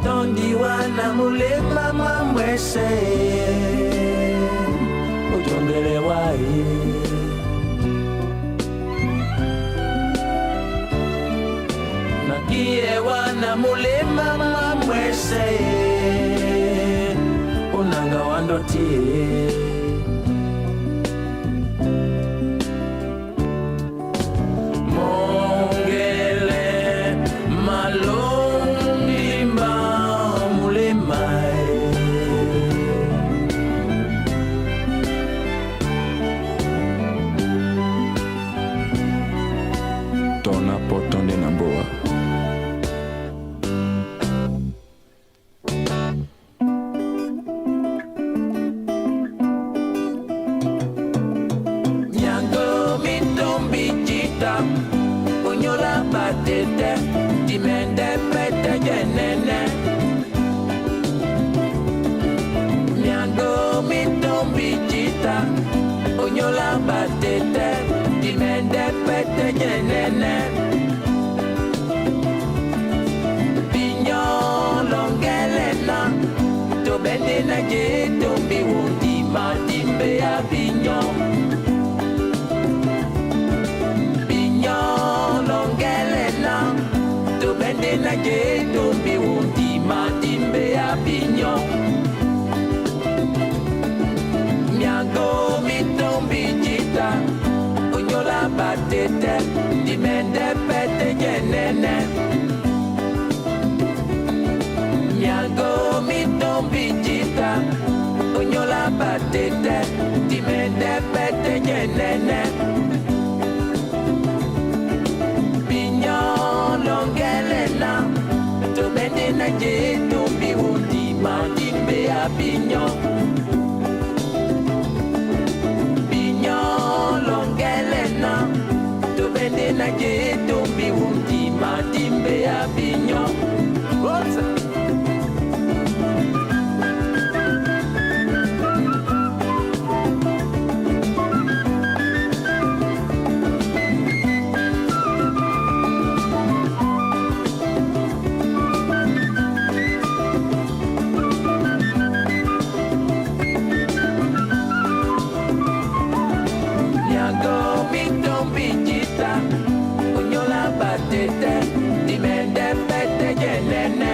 tondi wana mulema mwamwese ujongele wae nakie wana mulema mwamwese unanga wandotie Unyola batete, dimende pete jenene. Nyango mitombi jita, unyola batete, dimende pete jenene. Pinyon longelena, to bende na je tombi wundi matimbe ya pinyon. Na je tombi wundi matimbe ya pinyon. Miango mitombi jita, unyola batete, dimende pete jenene. Miango mitombi jita, unyola batete, dimende pete jenene. To bende na je tombi wundi matimbe ya pinyon. Pinyon longelena, to bende na je tombi wundi matimbe ya pinyon. Unyola batete, dimende pete jenene.